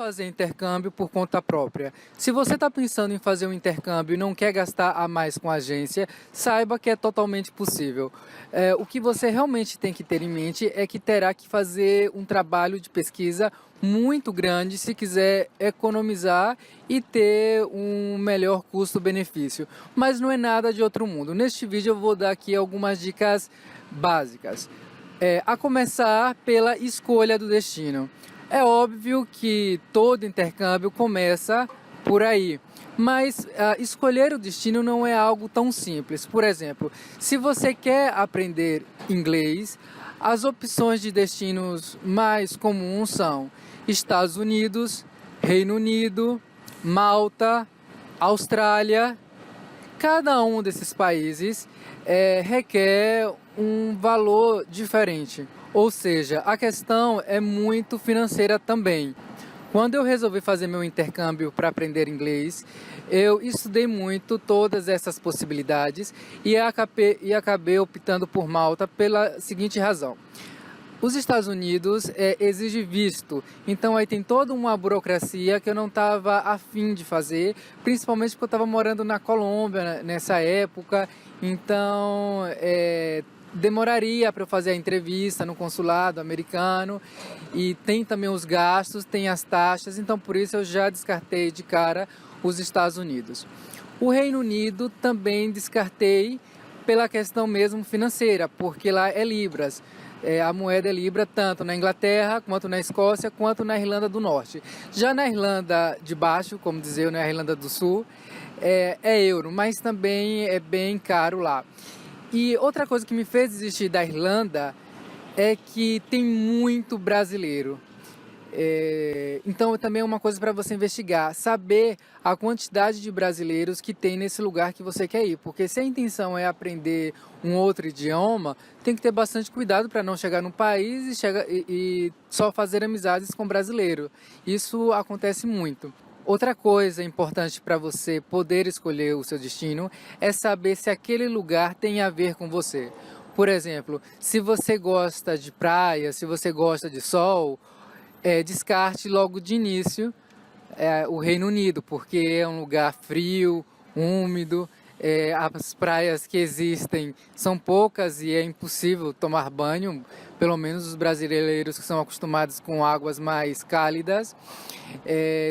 fazer intercâmbio por conta própria? Se você está pensando em fazer um intercâmbio e não quer gastar a mais com a agência, saiba que é totalmente possível. O que você realmente tem que ter em mente é que terá que fazer um trabalho de pesquisa muito grande se quiser economizar e ter um melhor custo-benefício. Mas não é nada de outro mundo. Neste vídeo eu vou dar aqui algumas dicas básicas. A começar pela escolha do destino. É óbvio que todo intercâmbio começa por aí, mas escolher o destino não é algo tão simples. Por exemplo, se você quer aprender inglês, as opções de destinos mais comuns são Estados Unidos, Reino Unido, Malta, Austrália. Cada um desses países requer um valor diferente. Ou seja, a questão é muito financeira também. Quando eu resolvi fazer meu intercâmbio para aprender inglês, eu estudei muito todas essas possibilidades e acabei optando por Malta pela seguinte razão. Os Estados Unidos exige visto, então aí tem toda uma burocracia que eu não estava afim de fazer, principalmente porque eu estava morando na Colômbia nessa época, então demoraria para eu fazer a entrevista no consulado americano e tem também os gastos, tem as taxas, então por isso eu já descartei de cara os Estados Unidos. O Reino Unido também descartei pela questão mesmo financeira, porque lá é libras. A moeda é libra tanto na Inglaterra, quanto na Escócia, quanto na Irlanda do Norte. Já na Irlanda de Baixo, como dizer, na Irlanda do Sul, é euro, mas também é bem caro lá. E outra coisa que me fez desistir da Irlanda é que tem muito brasileiro. Então também é uma coisa para você investigar, saber a quantidade de brasileiros que tem nesse lugar que você quer ir, porque se a intenção é aprender um outro idioma, tem que ter bastante cuidado para não chegar no país e só fazer amizades com brasileiro. Isso acontece muito. Outra coisa importante para você poder escolher o seu destino é saber se aquele lugar tem a ver com você. Por exemplo, se você gosta de praia, se você gosta de sol, descarte logo de início o Reino Unido, porque é um lugar frio, úmido, as praias que existem são poucas e é impossível tomar banho, pelo menos os brasileiros que são acostumados com águas mais cálidas.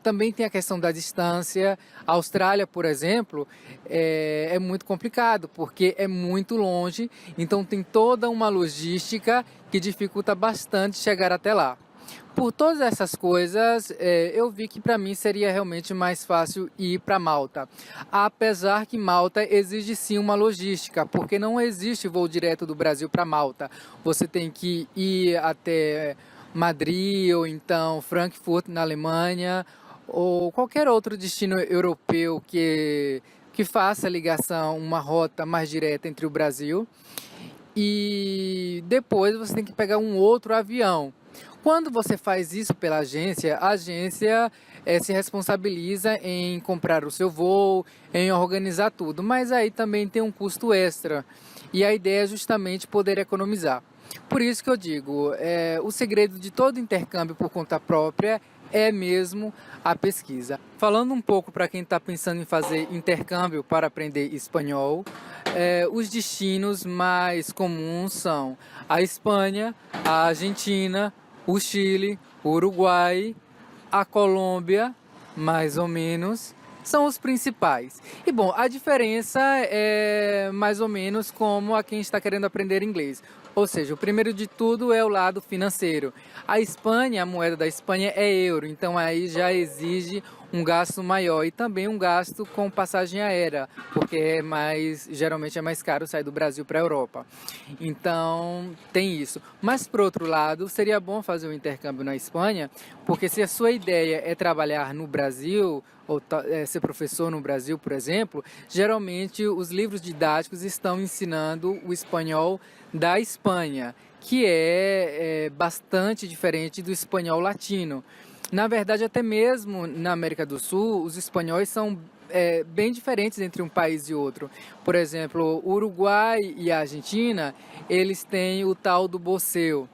Também tem a questão da distância. A Austrália, por exemplo, é muito complicado, porque é muito longe, então tem toda uma logística que dificulta bastante chegar até lá. Por todas essas coisas, eu vi que para mim seria realmente mais fácil ir para Malta. Apesar que Malta exige sim uma logística, porque não existe voo direto do Brasil para Malta. Você tem que ir até Madrid ou então Frankfurt, na Alemanha, ou qualquer outro destino europeu que faça ligação, uma rota mais direta entre o Brasil. E depois você tem que pegar um outro avião. Quando você faz isso pela agência, a agência se responsabiliza em comprar o seu voo, em organizar tudo, mas aí também tem um custo extra e a ideia é justamente poder economizar. Por isso que eu digo, o segredo de todo intercâmbio por conta própria é mesmo a pesquisa. Falando um pouco para quem está pensando em fazer intercâmbio para aprender espanhol, os destinos mais comuns são a Espanha, a Argentina, o Chile, o Uruguai, a Colômbia, mais ou menos, são os principais. E bom, a diferença é mais ou menos como a quem está querendo aprender inglês. Ou seja, o primeiro de tudo é o lado financeiro. A Espanha, a moeda da Espanha é euro, então aí já exige um gasto maior e também um gasto com passagem aérea, porque geralmente é mais caro sair do Brasil para a Europa. Então tem isso. Mas por outro lado, seria bom fazer um intercâmbio na Espanha, porque se a sua ideia é trabalhar no Brasil ou ser professor no Brasil, por exemplo, geralmente os livros didáticos estão ensinando o espanhol da Espanha, que é bastante diferente do espanhol latino. Na verdade, até mesmo na América do Sul, os espanhóis são bem diferentes entre um país e outro. Por exemplo, o Uruguai e a Argentina, eles têm o tal do voseu.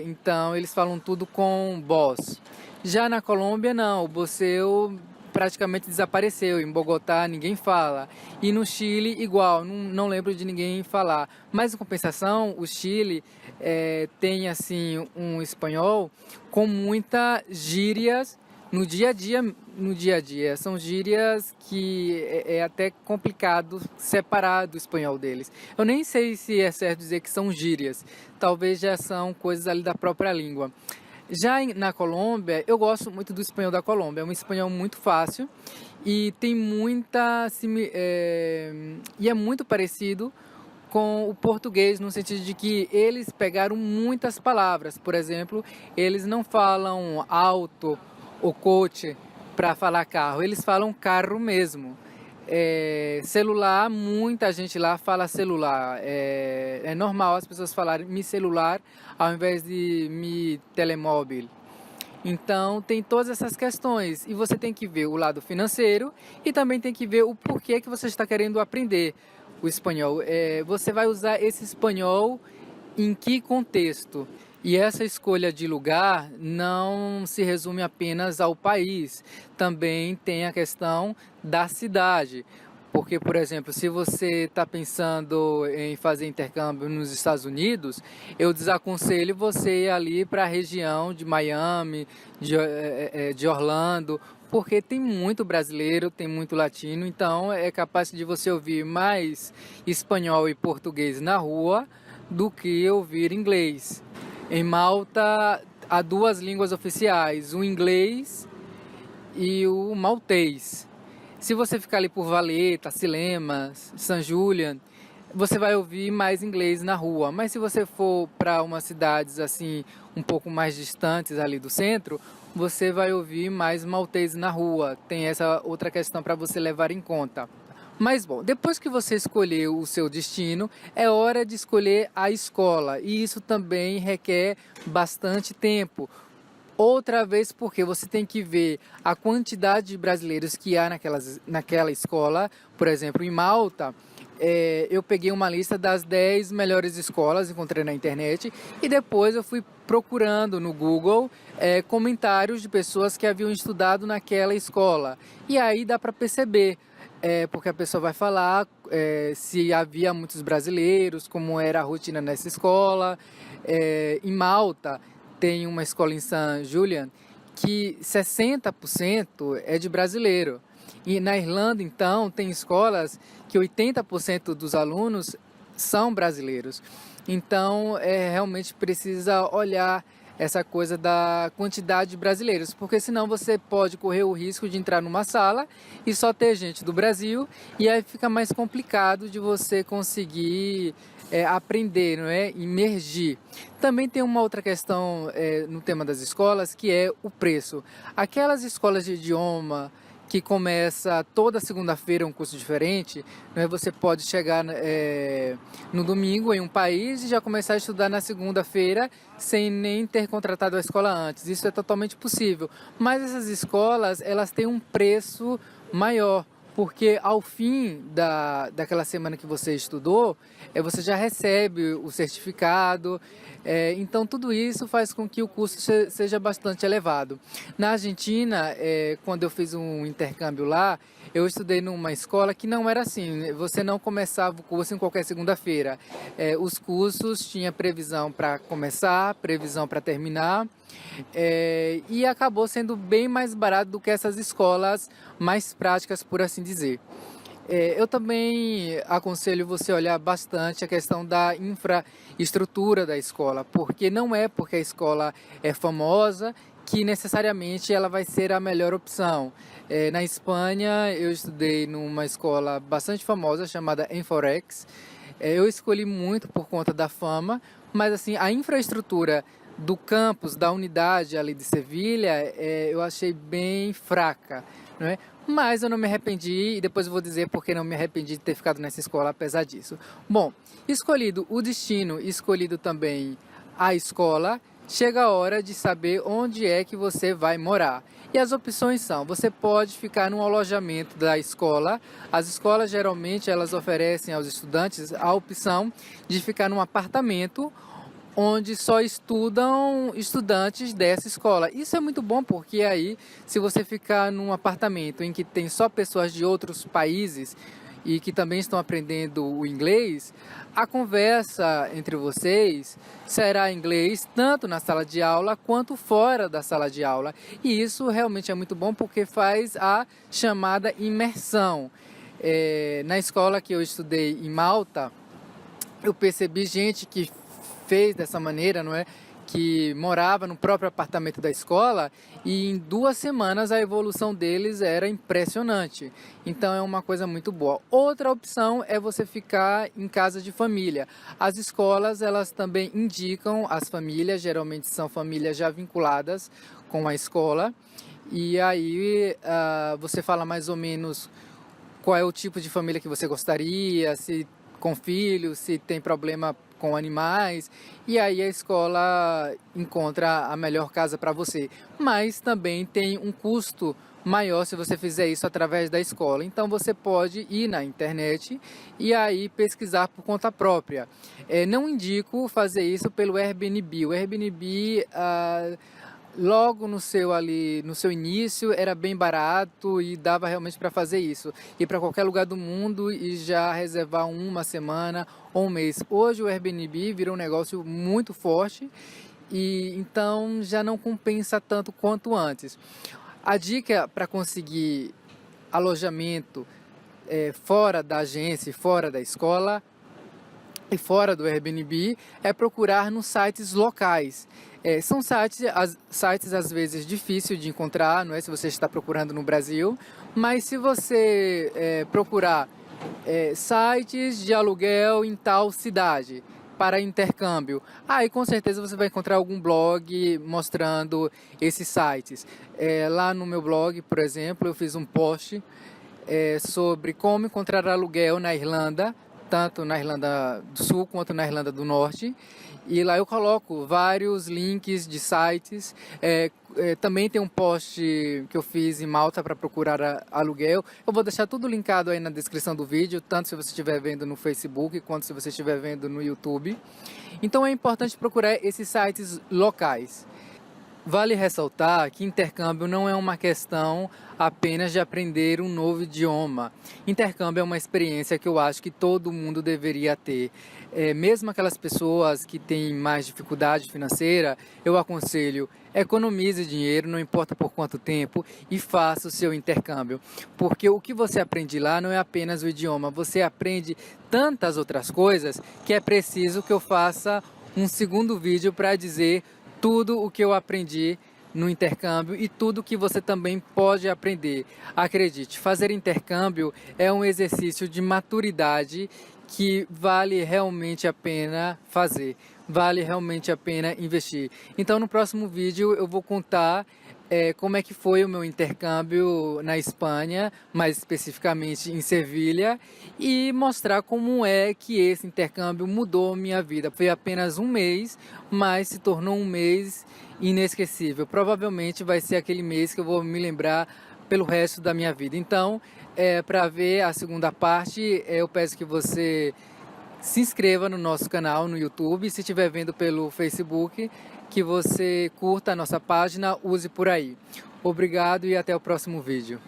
Então, eles falam tudo com vos. Já na Colômbia, não, o Boceu praticamente desapareceu. Em Bogotá, ninguém fala. E no Chile, igual, não lembro de ninguém falar. Mas, em compensação, o Chile tem, assim, um espanhol com muitas gírias no dia a dia. No dia a dia, são gírias que é até complicado separar do espanhol deles. Eu nem sei se é certo dizer que são gírias, talvez já são coisas ali da própria língua. Já na Colômbia, eu gosto muito do espanhol da Colômbia. É um espanhol muito fácil e tem e é muito parecido com o português no sentido de que eles pegaram muitas palavras. Por exemplo, eles não falam auto ou coche para falar carro, eles falam carro mesmo. Celular, muita gente lá fala celular. É normal as pessoas falarem mi celular ao invés de mi telemóvel. Então tem todas essas questões e você tem que ver o lado financeiro e também tem que ver o porquê que você está querendo aprender o espanhol. Você vai usar esse espanhol em que contexto? E essa escolha de lugar não se resume apenas ao país, também tem a questão da cidade. Porque, por exemplo, se você está pensando em fazer intercâmbio nos Estados Unidos, eu desaconselho você ir ali para a região de Miami, de Orlando, porque tem muito brasileiro, tem muito latino, então é capaz de você ouvir mais espanhol e português na rua do que ouvir inglês. Em Malta há duas línguas oficiais, o inglês e o maltês. Se você ficar ali por Valeta, Silema, San Julian, você vai ouvir mais inglês na rua. Mas se você for para umas cidades assim um pouco mais distantes ali do centro, você vai ouvir mais maltês na rua. Tem essa outra questão para você levar em conta. Mas bom, depois que você escolheu o seu destino, é hora de escolher a escola. E isso também requer bastante tempo. Outra vez porque você tem que ver a quantidade de brasileiros que há naquela escola. Por exemplo, em Malta, eu peguei uma lista das 10 melhores escolas, encontrei na internet, e depois eu fui procurando no Google comentários de pessoas que haviam estudado naquela escola. E aí dá para perceber. Porque a pessoa vai falar se havia muitos brasileiros, como era a rotina nessa escola. Em Malta, tem uma escola em San Julian que 60% é de brasileiro. E na Irlanda, então, tem escolas que 80% dos alunos são brasileiros. Então, realmente precisa olhar essa coisa da quantidade de brasileiros, porque senão você pode correr o risco de entrar numa sala e só ter gente do Brasil, e aí fica mais complicado de você conseguir aprender, não é? Imergir. Também tem uma outra questão no tema das escolas, que é o preço. Aquelas escolas de idioma que começa toda segunda-feira um curso diferente, né? Você pode chegar no domingo em um país e já começar a estudar na segunda-feira sem nem ter contratado a escola antes. Isso é totalmente possível. Mas essas escolas, elas têm um preço maior, porque ao fim daquela semana que você estudou, você já recebe o certificado. Então tudo isso faz com que o custo seja bastante elevado. Na Argentina, quando eu fiz um intercâmbio lá, eu estudei numa escola que não era assim, você não começava o curso em qualquer segunda-feira. Os cursos tinha previsão para começar, previsão para terminar, e acabou sendo bem mais barato do que essas escolas mais práticas, por assim dizer. Eu também aconselho você a olhar bastante a questão da infraestrutura da escola, porque não é porque a escola é famosa que necessariamente ela vai ser a melhor opção. Na Espanha, eu estudei numa escola bastante famosa chamada Enforex. Eu escolhi muito por conta da fama, mas assim, a infraestrutura do campus, da unidade ali de Sevilha, eu achei bem fraca, não é? Mas eu não me arrependi, e depois eu vou dizer porque não me arrependi de ter ficado nessa escola apesar disso. Bom, escolhido o destino, escolhido também a escola, chega a hora de saber onde é que você vai morar. E as opções são, você pode ficar num alojamento da escola. As escolas geralmente elas oferecem aos estudantes a opção de ficar num apartamento onde só estudam estudantes dessa escola. Isso é muito bom porque aí, se você ficar num apartamento em que tem só pessoas de outros países e que também estão aprendendo o inglês, a conversa entre vocês será em inglês tanto na sala de aula quanto fora da sala de aula. E isso realmente é muito bom porque faz a chamada imersão. Na escola que eu estudei em Malta, eu percebi gente que fez dessa maneira, não é? Que morava no próprio apartamento da escola e em 2 semanas a evolução deles era impressionante. Então é uma coisa muito boa. Outra opção é você ficar em casa de família. As escolas, elas também indicam as famílias, geralmente são famílias já vinculadas com a escola. E aí você fala mais ou menos qual é o tipo de família que você gostaria, se com filhos, se tem problema com animais, e aí a escola encontra a melhor casa para você. Mas também tem um custo maior se você fizer isso através da escola. Então você pode ir na internet e aí pesquisar por conta própria. Não indico fazer isso pelo Airbnb. O Airbnb logo no seu início era bem barato e dava realmente para fazer isso, ir para qualquer lugar do mundo e já reservar uma semana ou um mês. Hoje o Airbnb virou um negócio muito forte e então já não compensa tanto quanto antes. A dica para conseguir alojamento fora da agência, fora da escola e fora do Airbnb é procurar nos sites locais. São sites às vezes difíceis de encontrar, não é? Se você está procurando no Brasil, mas se você procurar sites de aluguel em tal cidade para intercâmbio, aí com certeza você vai encontrar algum blog mostrando esses sites. Lá no meu blog, por exemplo, eu fiz um post sobre como encontrar aluguel na Irlanda, tanto na Irlanda do Sul quanto na Irlanda do Norte. E lá eu coloco vários links de sites. Também tem um post que eu fiz em Malta para procurar aluguel. Eu vou deixar tudo linkado aí na descrição do vídeo, tanto se você estiver vendo no Facebook quanto se você estiver vendo no YouTube. Então é importante procurar esses sites locais. Vale ressaltar que intercâmbio não é uma questão apenas de aprender um novo idioma. Intercâmbio é uma experiência que eu acho que todo mundo deveria ter. Mesmo aquelas pessoas que têm mais dificuldade financeira, eu aconselho, economize dinheiro, não importa por quanto tempo, e faça o seu intercâmbio. Porque o que você aprende lá não é apenas o idioma, você aprende tantas outras coisas que é preciso que eu faça um segundo vídeo para dizer tudo o que eu aprendi no intercâmbio e tudo que você também pode aprender. Acredite, fazer intercâmbio é um exercício de maturidade que vale realmente a pena fazer, vale realmente a pena investir. Então no próximo vídeo eu vou contar como é que foi o meu intercâmbio na Espanha, mais especificamente em Sevilha, e mostrar como é que esse intercâmbio mudou minha vida. Foi apenas um mês, mas se tornou um mês inesquecível. Provavelmente vai ser aquele mês que eu vou me lembrar pelo resto da minha vida. Então, para ver a segunda parte, eu peço que você se inscreva no nosso canal no YouTube. Se estiver vendo pelo Facebook, que você curta a nossa página, use por aí. Obrigado e até o próximo vídeo.